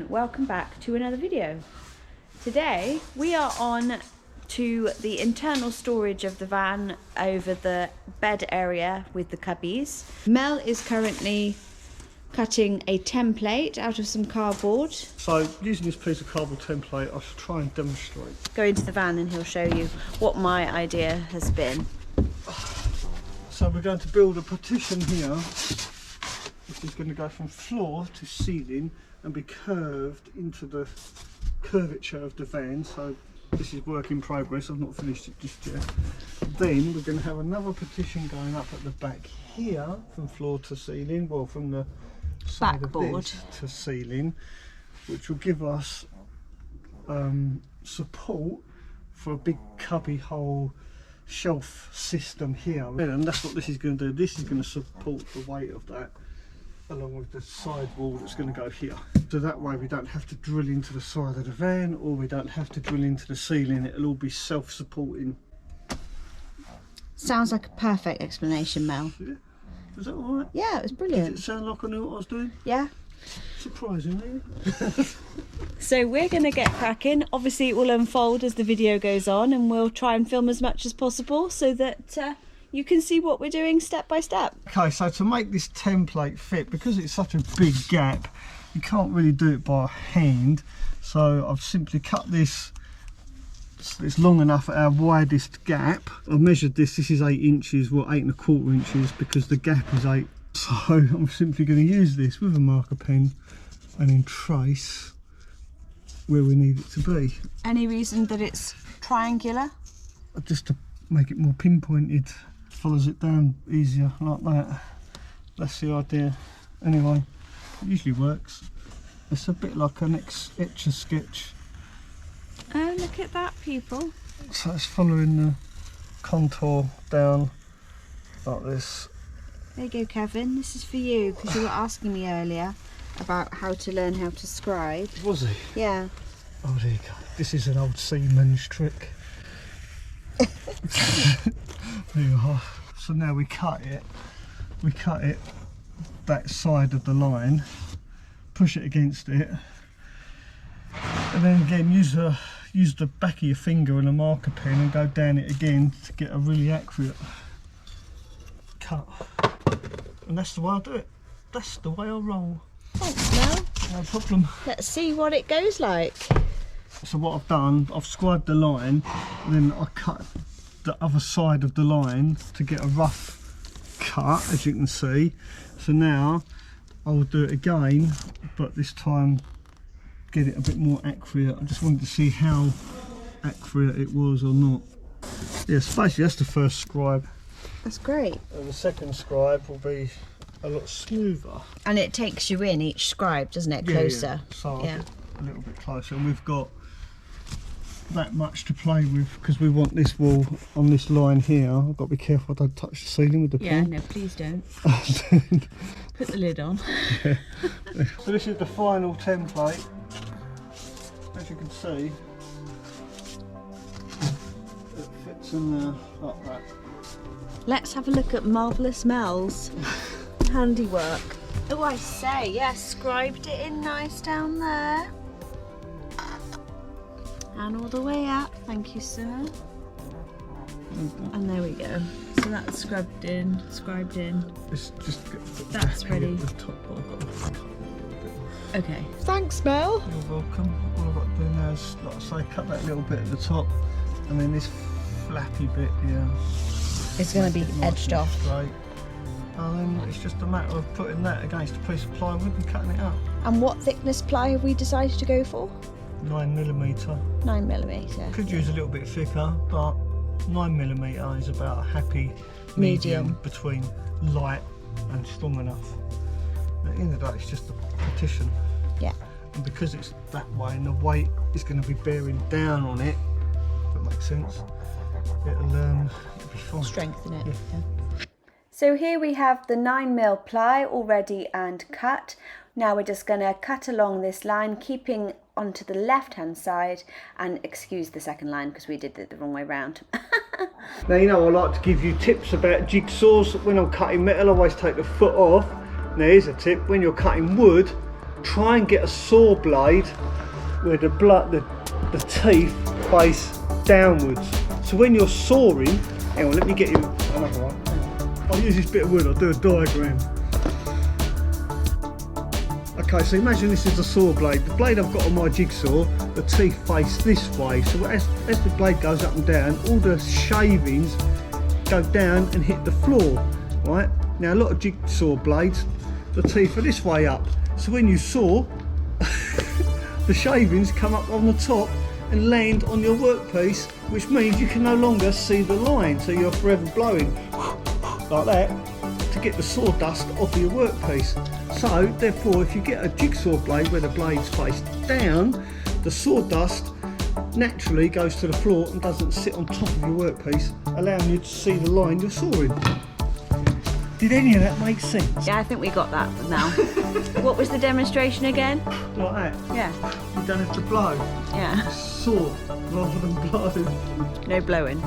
welcome back to another video. Today we are on to the internal storage of the van over the bed area with the cubbies. Mel is currently cutting a template out of some cardboard. So using this piece of cardboard template, I shall try and demonstrate. Go into the van and he'll show you what my idea has been. So we're going to build a partition here, which is going to go from floor to ceiling and be curved into the curvature of the van. So this is work in progress, I've not finished it just yet. Then we're going to have another partition going up at the back here from floor to ceiling, well from the side Backboard of this to ceiling, which will give us support for a big cubby hole shelf system here. And that's what this is going to do. This is going to support the weight of that along with the side wall that's going to go here. So that way we don't have to drill into the side of the van, or we don't have to drill into the ceiling. It'll all be self-supporting. Sounds like a perfect explanation, Mel. Yeah. Was that all right? Yeah, it was brilliant. Did it sound like I knew what I was doing? Yeah. Surprisingly. So we're going to get cracking. Obviously it will unfold as the video goes on, and we'll try and film as much as possible so that you can see what we're doing step by step. Okay, so to make this template fit, because it's such a big gap, you can't really do it by hand. So I've simply cut this. It's long enough at our widest gap. I've measured this. This is 8 inches, well 8¼ inches, because the gap is 8. So I'm simply going to use this with a marker pen and then trace where we need it to be. Any reason that it's triangular? Just to make it more pinpointed. Follows it down easier like that. That's the idea. Anyway, it usually works. It's a bit like an etch-a-sketch. Oh, look at that, people. So it's following the contour down like this. There you go, Kevin. This is for you, because you were asking me earlier about how to learn how to scribe. Was he? Yeah. Oh, there you go. This is an old seaman's trick. There you are. So now we cut it. We cut it that side of the line, push it against it, and then again use the back of your finger and a marker pen and go down it again to get a really accurate cut. And that's the way I do it. That's the way I roll. Thanks, Mel. No problem. Let's see what it goes like. So what I've done, I've scribed the line, then I cut the other side of the line to get a rough cut, as you can see. So now I will do it again, but this time get it a bit more accurate. I just wanted to see how accurate it was or not. Yeah, so basically that's the first scribe. That's great. And the second scribe will be a lot smoother. And it takes you in each scribe, doesn't it? Closer. Yeah. So yeah. A little bit closer, and we've got that much to play with because we want this wall on this line here. I've got to be careful I don't touch the ceiling with the pen. Yeah, no, please don't. Put the lid on. Yeah. So this is the final template. As you can see, it fits in there like that. Let's have a look at Marvellous Mel's handiwork. Oh, I say, yes, scribed it in nice down there. And all the way up, thank you, sir. And there we go. So that's scribed in. It's just that's ready. At the top. Okay. Thanks, Mel. You're welcome. All I've got to do now is, like I say, cut that little bit at the top, and then this flappy bit here. It's going to be edged off. Straight. And then it's just a matter of putting that against a piece of plywood and cutting it up. And what thickness ply have we decided to go for? 9mm. 9mm. Could use a little bit thicker, but 9mm is about a happy medium between light and strong enough. At the end of the day, it's just a partition. Yeah. And because it's that way, and the weight is going to be bearing down on it, if that makes sense, it'll be fine. Strengthen it. Yeah. So here we have the 9mm ply already and cut. Now we're just going to cut along this line, keeping onto the left hand side, and excuse the second line because we did it the wrong way round. Now, you know, I like to give you tips about jigsaws. When I'm cutting metal, I always take the foot off. Now here's a tip: when you're cutting wood, try and get a saw blade where the teeth face downwards. So when you're sawing, hang on, let me get you another one. I'll use this bit of wood, I'll do a diagram. Okay, so imagine this is the saw blade. The blade I've got on my jigsaw, the teeth face this way. So as the blade goes up and down, all the shavings go down and hit the floor, right? Now a lot of jigsaw blades, the teeth are this way up. So when you saw, the shavings come up on the top and land on your workpiece, which means you can no longer see the line. So you're forever blowing like that to get the sawdust off of your workpiece. So therefore, if you get a jigsaw blade where the blade's face down, the sawdust naturally goes to the floor and doesn't sit on top of your workpiece, allowing you to see the line you're sawing. Did any of that make sense? Yeah, I think we got that now. What was the demonstration again? Like that? Yeah. You don't have to blow. Yeah. Saw rather than blow. No blowing.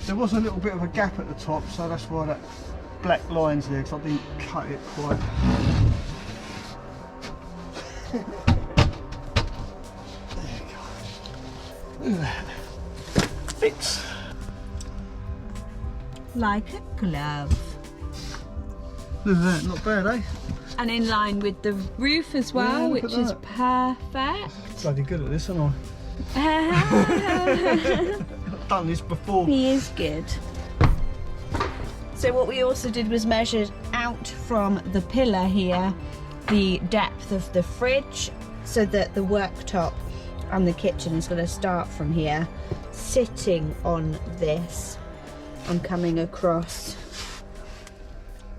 There was a little bit of a gap at the top, so that's why that black line's there, because I didn't cut it quite. There you go. Fits. Like a glove. Look at that, not bad, eh? And in line with the roof as well, Yeah, look which at is that. perfect. Bloody good at this, aren't I? I've done this before. He is good. So what we also did was measured out from the pillar here the depth of the fridge, so that the worktop and the kitchen is going to start from here, sitting on this and coming across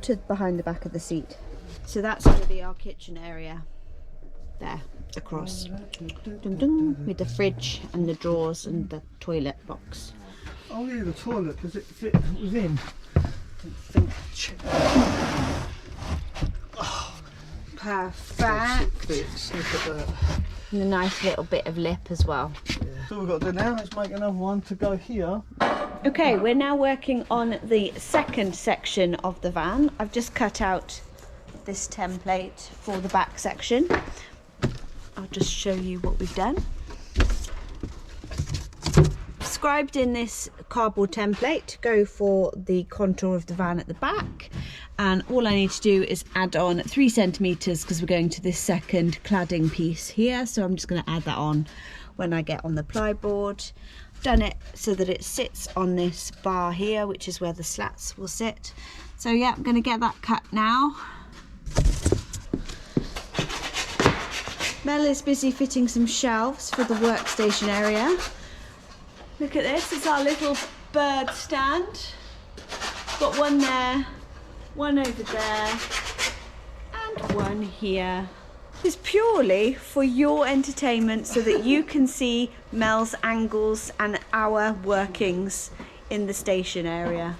to behind the back of the seat. So that's going to be our kitchen area there, across, dun, dun, with the fridge and the drawers and the toilet box. Oh yeah, the toilet, does it fit within? Perfect. Fits. Look at that. And a nice little bit of lip as well. Yeah. So we've got to do now, let's make another one to go here. Okay, we're now working on the second section of the van. I've just cut out this template for the back section. I'll just show you what we've done. Described in this cardboard template, go for the contour of the van at the back, and all I need to do is add on 3 centimeters because we're going to this second cladding piece here, so I'm just going to add that on when I get on the plyboard. Done it so that it sits on this bar here, which is where the slats will sit. So yeah, I'm going to get that cut now. Mel is busy fitting some shelves for the workstation area. Look at this, it's our little bird stand. Got one there, one over there, and one here. It's purely for your entertainment so that you can see Mel's angles and our workings in the station area.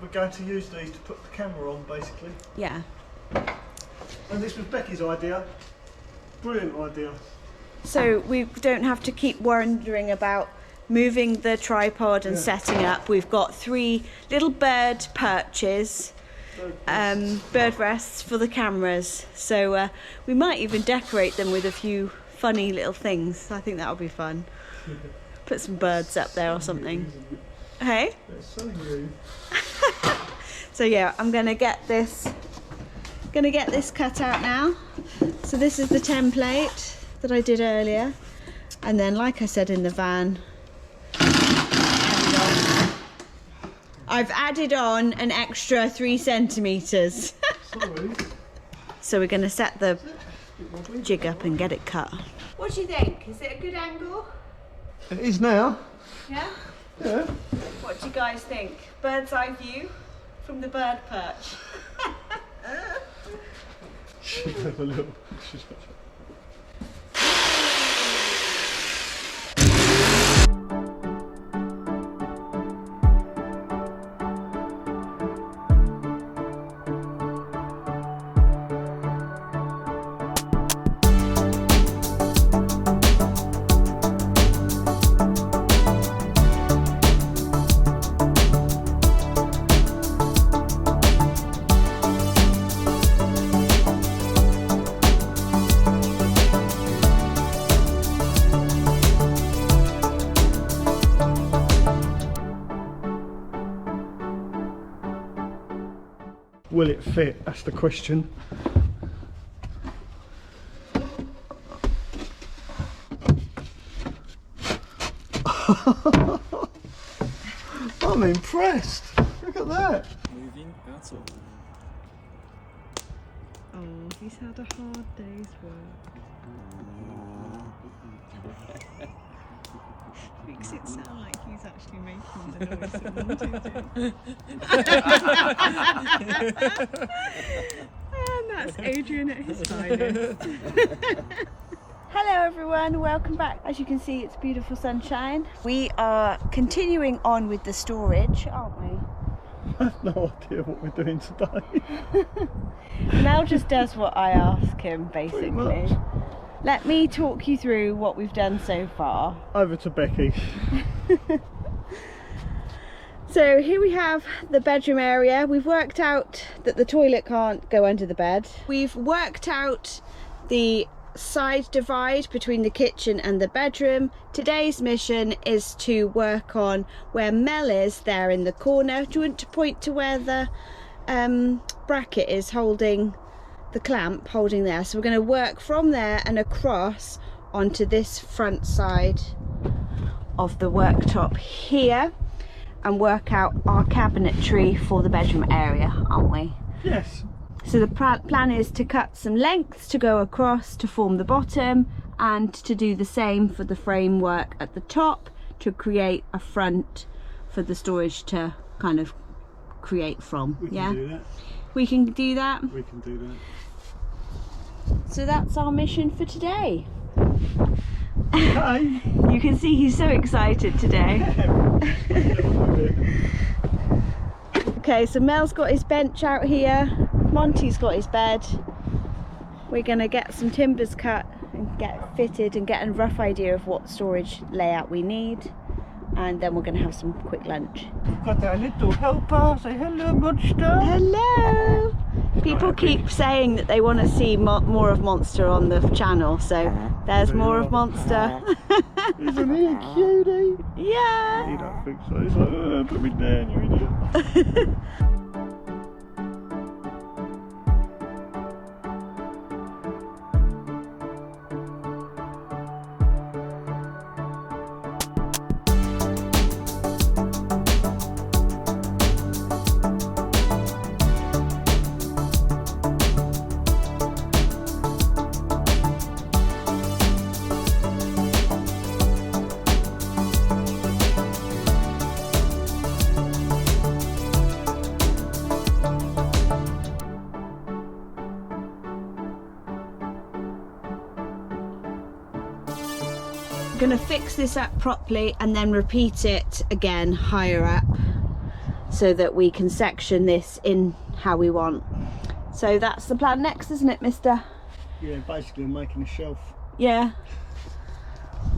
We're going to use these to put the camera on, basically. Yeah. And this was Becky's idea. Brilliant idea. So we don't have to keep wondering about moving the tripod and setting up. We've got 3 little bird perches, bird rests for the cameras. So we might even decorate them with a few funny little things. I think that'll be fun. Put some birds up there or something. Hey? That's so new. So yeah, I'm gonna get this cut out now. So this is the template that I did earlier, and then like I said in the van, I've added on an extra 3 centimeters. Sorry. So we're gonna set the jig up and get it cut. What do you think? Is it a good angle? It is now. Yeah? Yeah. What do you guys think? Bird's eye view from the bird perch. Should have a little. Will it fit? That's the question. I'm impressed. Look at that. Moving out of. Oh, he's had a hard day's work. Makes it sound like he's actually making the noise that wanted to. And that's Adrian at his finest. Hello everyone, welcome back. As you can see, it's beautiful sunshine. We are continuing on with the storage, aren't we? I have no idea what we're doing today. Mel just does what I ask him, basically. Let me talk you through what we've done so far. Over to Becky. So here we have the bedroom area. We've worked out that the toilet can't go under the bed. We've worked out the side divide between the kitchen and the bedroom. Today's mission is to work on where Mel is there in the corner. Do you want to point to where the bracket is holding the clamp, holding there? So we're going to work from there and across onto this front side of the worktop here and work out our cabinetry for the bedroom area, aren't we? Yes. So the plan is to cut some lengths to go across to form the bottom, and to do the same for the framework at the top to create a front for the storage to kind of create from. We can yeah, do that. we can do that. We can do that. So that's our mission for today. Hey. You can see he's so excited today. Okay, so Mel's got his bench out here, Monty's got his bed. We're gonna get some timbers cut and get fitted and get a rough idea of what storage layout we need, and then we're gonna have some quick lunch. We've got our little helper. Say hello, monster. Hello! People keep saying that they want to see more of Monster on the channel, so there's more of Monster. Isn't he a cutie? Yeah! He don't think so. He's like, put me down, you idiot. I'm going to fix this up properly and then repeat it again higher up so that we can section this in how we want. So that's the plan next, isn't it, mister? Yeah, basically I'm making a shelf. Yeah.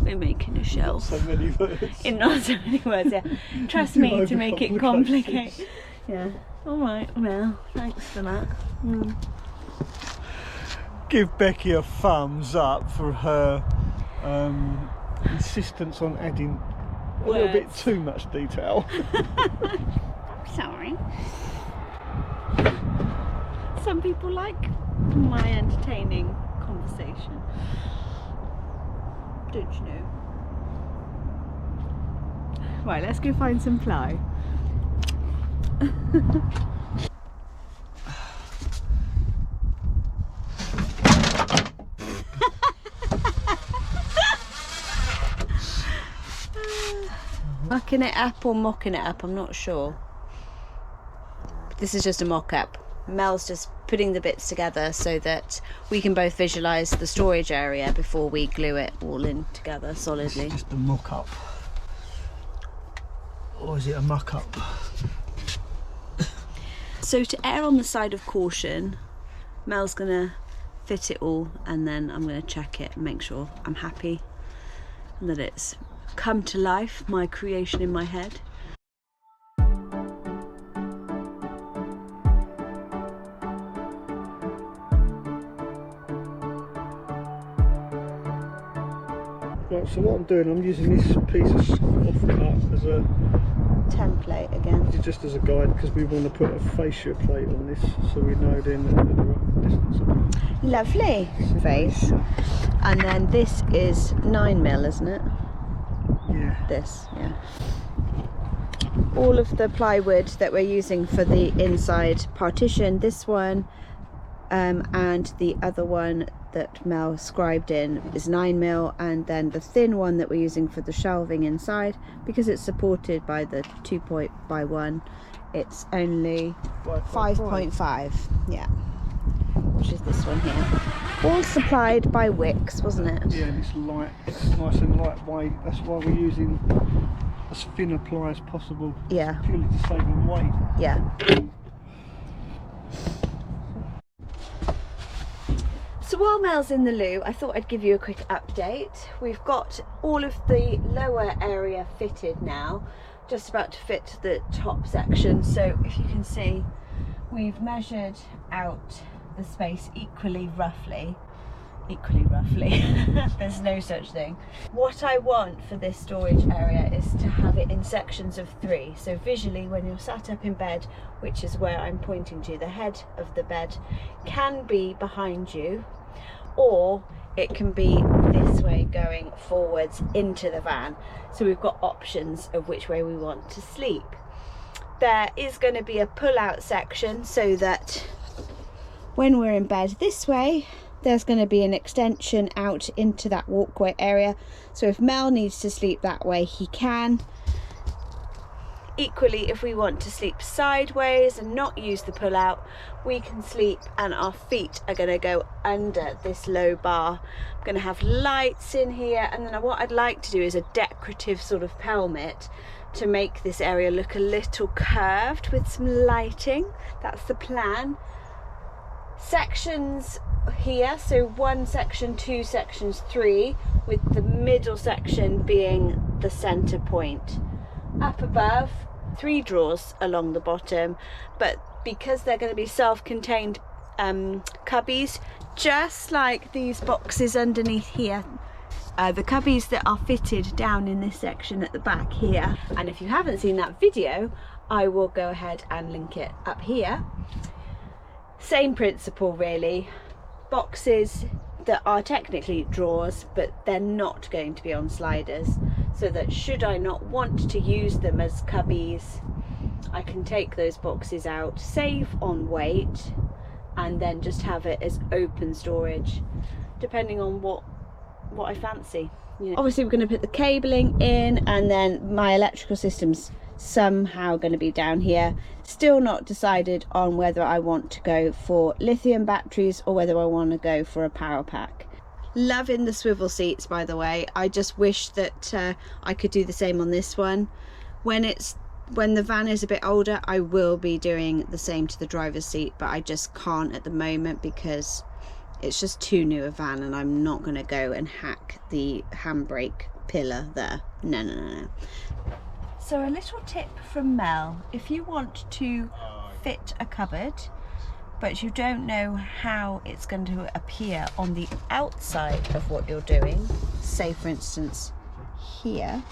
We're making a shelf. So many words. In not so many words, yeah. Trust me to make it complicated. Yeah. Alright, well, thanks for that. Give Becky a thumbs up for her insistence on adding a little bit too much detail. Sorry. Some people like my entertaining conversation. Don't you know? Right, let's go find some ply. Mucking it up or mocking it up, I'm not sure. This is just a mock-up. Mel's just putting the bits together so that we can both visualise the storage area before we glue it all in together solidly. It's just a mock-up. Or is it a muck-up? So to err on the side of caution, Mel's gonna fit it all and then I'm gonna check it and make sure I'm happy and that it's come to life, my creation in my head. Right, so what I'm doing, I'm using this piece of offcut as a template again. Just as a guide, because we want to put a fascia plate on this, so we know then that the right distance apart. Lovely face. And then this is 9mm, isn't it? Yeah. This, yeah. All of the plywood that we're using for the inside partition, this one and the other one that Mel scribed in is 9mm, and then the thin one that we're using for the shelving inside, because it's supported by the 2.1, it's only 5.5, yeah, which is this one here. All supplied by Wicks, wasn't it? Yeah, and it's light, it's nice and lightweight. That's why we're using as thin a ply as possible. Yeah. Purely to save on weight. Yeah. So while Mel's in the loo, I thought I'd give you a quick update. We've got all of the lower area fitted now, just about to fit the top section. So if you can see, we've measured out the space equally roughly. There's no such thing. What I want for this storage area is to have it in sections of 3. So visually, when you're sat up in bed, which is where I'm pointing to, the head of the bed can be behind you, or it can be this way going forwards into the van. So we've got options of which way we want to sleep. There is going to be a pull-out section so that when we're in bed this way, there's going to be an extension out into that walkway area. So if Mel needs to sleep that way, he can. Equally, if we want to sleep sideways and not use the pull-out, we can sleep, and our feet are going to go under this low bar. I'm going to have lights in here, and then what I'd like to do is a decorative sort of pelmet to make this area look a little curved with some lighting. That's the plan. Sections here, so 1 section, 2 sections, 3, with the middle section being the center point. Up above, 3 drawers along the bottom, but because they're going to be self-contained cubbies, just like these boxes underneath here, the cubbies that are fitted down in this section at the back here, and if you haven't seen that video, I will go ahead and link it up here. Same principle really, boxes that are technically drawers, but they're not going to be on sliders, so that should I not want to use them as cubbies, I can take those boxes out, save on weight, and then just have it as open storage, depending on what I fancy. You know. Obviously we're going to put the cabling in, and then my electrical system's somehow going to be down here. Still not decided on whether I want to go for lithium batteries or whether I want to go for a power pack. Loving the swivel seats, by the way. I just wish that I could do the same on this one. When the van is a bit older, I will be doing the same to the driver's seat, but I just can't at the moment because it's just too new a van, and I'm not going to go and hack the handbrake pillar there. No. So a little tip from Mel: if you want to fit a cupboard but you don't know how it's going to appear on the outside of what you're doing, say for instance here,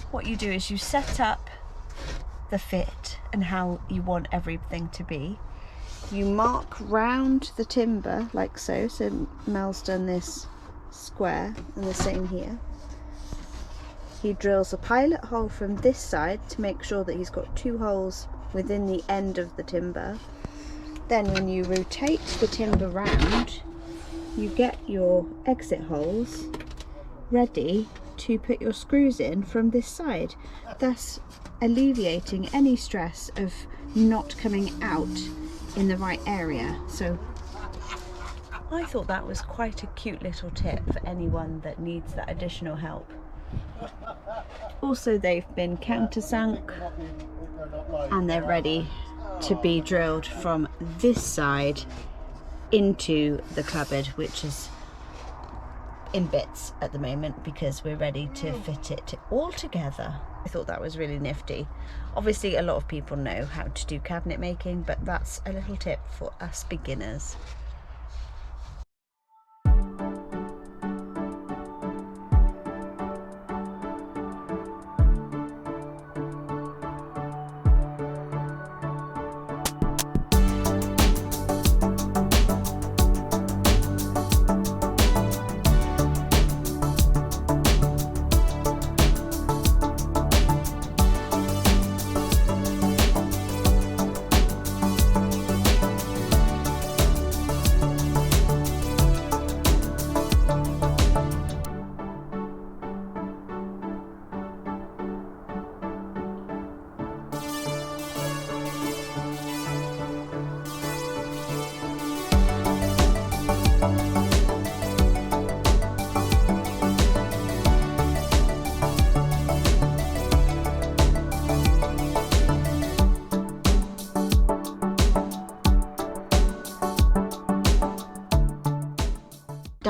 what you do is you set up the fit and how you want everything to be. You mark round the timber like so, so Mel's done this square, and the same here. He drills a pilot hole from this side to make sure that he's got 2 holes within the end of the timber. Then when you rotate the timber round, you get your exit holes ready to put your screws in from this side, thus alleviating any stress of not coming out in the right area. So I thought that was quite a cute little tip for anyone that needs that additional help. Also, they've been countersunk and they're ready to be drilled from this side into the cupboard, which is in bits at the moment because we're ready to fit it all together. I thought that was really nifty. Obviously a lot of people know how to do cabinet making, but that's a little tip for us beginners.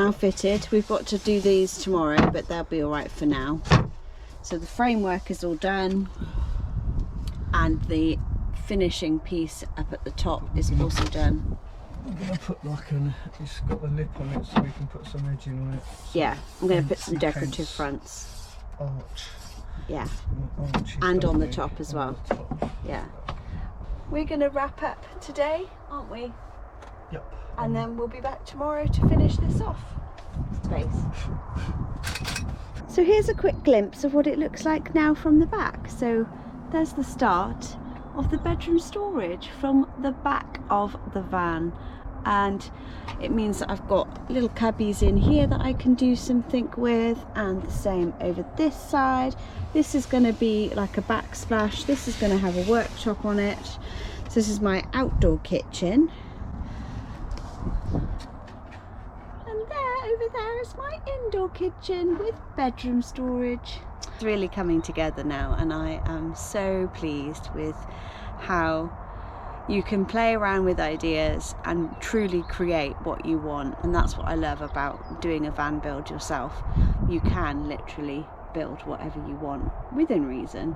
now fitted. We've got to do these tomorrow, but they'll be all right for now. So the framework is all done, and the finishing piece up at the top is also done. I'm going to put like it's got a lip on it so we can put some edging on it. Yeah, I'm going to put some decorative fronts. Arch. Yeah, and on the top as well. Yeah. We're going to wrap up today, aren't we? Yep. And then we'll be back tomorrow to finish this off. Space. So here's a quick glimpse of what it looks like now from the back. So there's the start of the bedroom storage from the back of the van, and it means that I've got little cubbies in here that I can do something with, and the same over this side. This is going to be like a backsplash. This is going to have a worktop on it. So this is my outdoor kitchen, and over there is my indoor kitchen with bedroom storage. It's really coming together now, and I am so pleased with how you can play around with ideas and truly create what you want. And that's what I love about doing a van build yourself. You can literally build whatever you want within reason,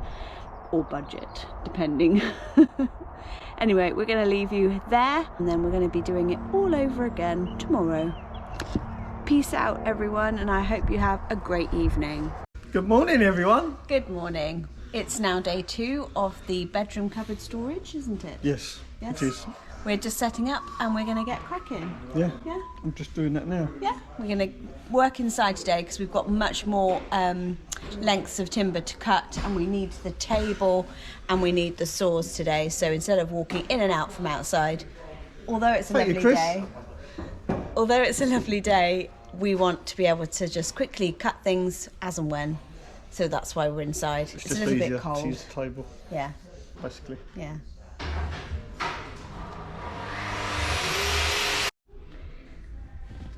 or budget, depending. Anyway, we're going to leave you there, and then we're going to be doing it all over again tomorrow. Peace out, everyone, and I hope you have a great evening. Good morning, everyone. Good morning. It's now day 2 of the bedroom cupboard storage, isn't it? Yes, it is. We're just setting up and we're going to get cracking. Yeah. Yeah. I'm just doing that now. Yeah. We're going to work inside today because we've got much more lengths of timber to cut, and we need the table and we need the saws today. So instead of walking in and out from outside, although it's a lovely day, we want to be able to just quickly cut things as and when. So that's why we're inside. It's just a little easier bit cold. to use the table. Yeah. Basically. Yeah.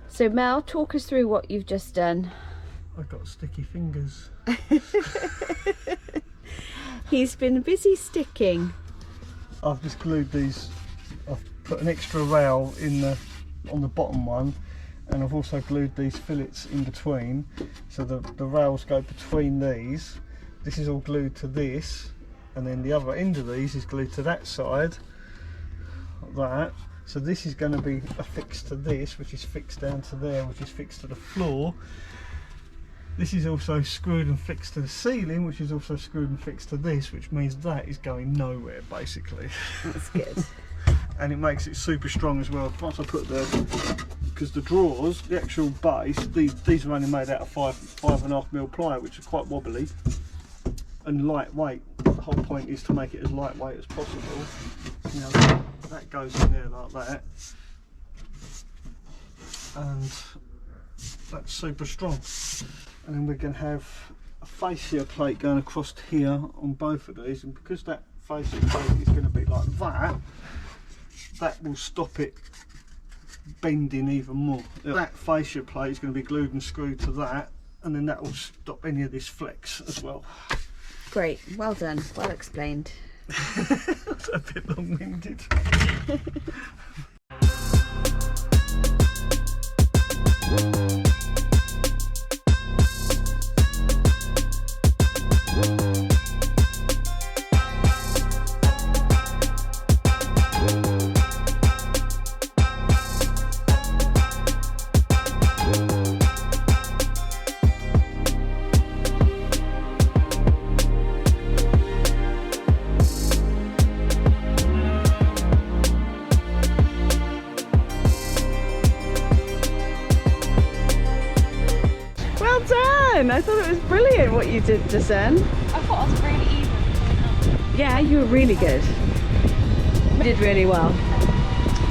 So Mel, talk us through what you've just done. I've got sticky fingers. He's been busy sticking. I've just glued these. I've put an extra rail on the bottom one, and I've also glued these fillets in between, so the rails go between these. This is all glued to this, and then the other end of these is glued to that side, like that. So this is going to be affixed to this, which is fixed down to there, which is fixed to the floor. This is also screwed and fixed to the ceiling, which is also screwed and fixed to this, which means that is going nowhere, basically. That's good. And it makes it super strong as well. Once I put because the drawers, the actual base, these are only made out of 5.5mm ply, which are quite wobbly and lightweight. The whole point is to make it as lightweight as possible. You know, that goes in there like that, and that's super strong. And then we're going to have a fascia plate going across here on both of these, and because that fascia plate is going to be like that, that will stop it bending even more. That fascia plate is going to be glued and screwed to that, and then that will stop any of this flex as well. Great, well done, well explained. That's a bit long-winded. I thought it was brilliant what you did just then. I thought I was really even. Yeah, you were really good. You did really well.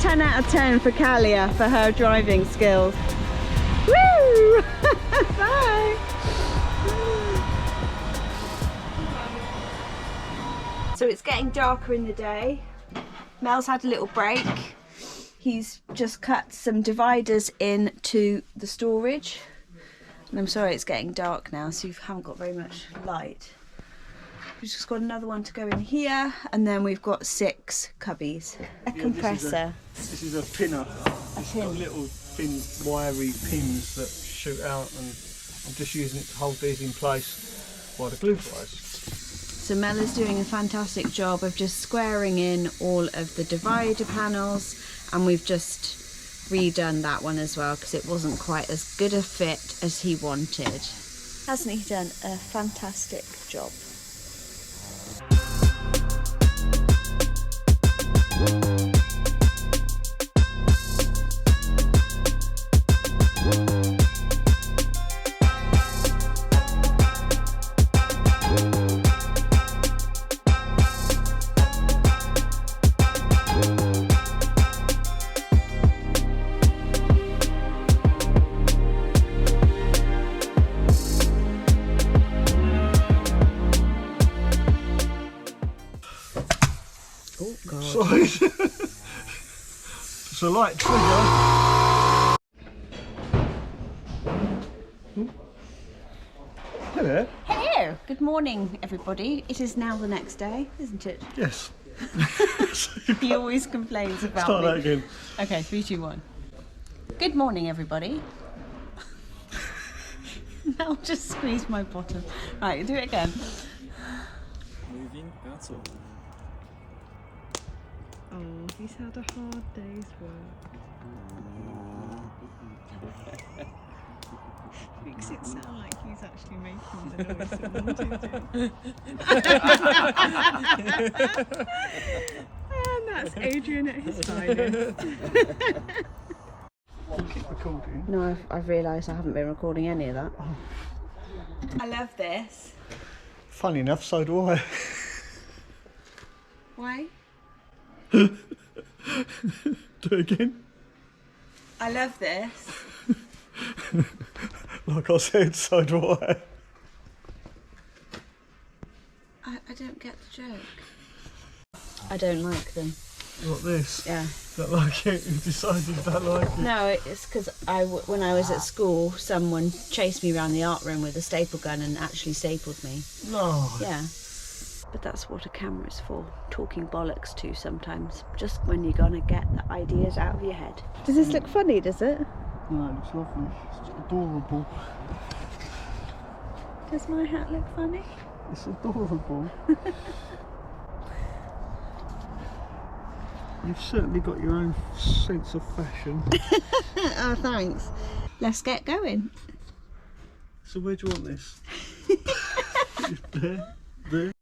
10 out of 10 for Kalia for her driving skills. Woo! Bye! So it's getting darker in the day. Mel's had a little break. He's just cut some dividers into the storage. And I'm sorry it's getting dark now, so you haven't got very much light. We've just got another one to go in here, and then we've got 6 cubbies. A compressor. This is a pinner. A pin. Got a little thin wiry pins that shoot out, and I'm just using it to hold these in place while the glue dries. So Mel is doing a fantastic job of just squaring in all of the divider panels, and we've just redone that one as well because it wasn't quite as good a fit as he wanted. Hasn't he done a fantastic job? Oh God. Sorry. It's a light trigger. Hello. Hello. Good morning, everybody. It is now the next day, isn't it? Yes. He always complains about Start me. that again. Okay, 3, 2, 1. Good morning, everybody. I'll just squeeze my bottom. Right, do it again. Moving, that's all. Oh, he's had a hard day's work. Makes it sound like he's actually making the noise that wanted to. And that's Adrian at his finest. Keep recording. No, I've realised I haven't been recording any of that. I love this. Funny enough, so do I. Why? Do it again. I love this. Like I said, so do I. I don't get the joke. I don't like them. Like this. Yeah. Don't like it. You decided you don't like it. No, it's because when I was at school, someone chased me around the art room with a staple gun and actually stapled me. No. Yeah. But that's what a camera's for. Talking bollocks to sometimes. Just when you're gonna get the ideas out of your head. Does this look funny, does it? No, it looks lovely. It's adorable. Does my hat look funny? It's adorable. You've certainly got your own sense of fashion. Oh, thanks. Let's get going. So where do you want this? There? There?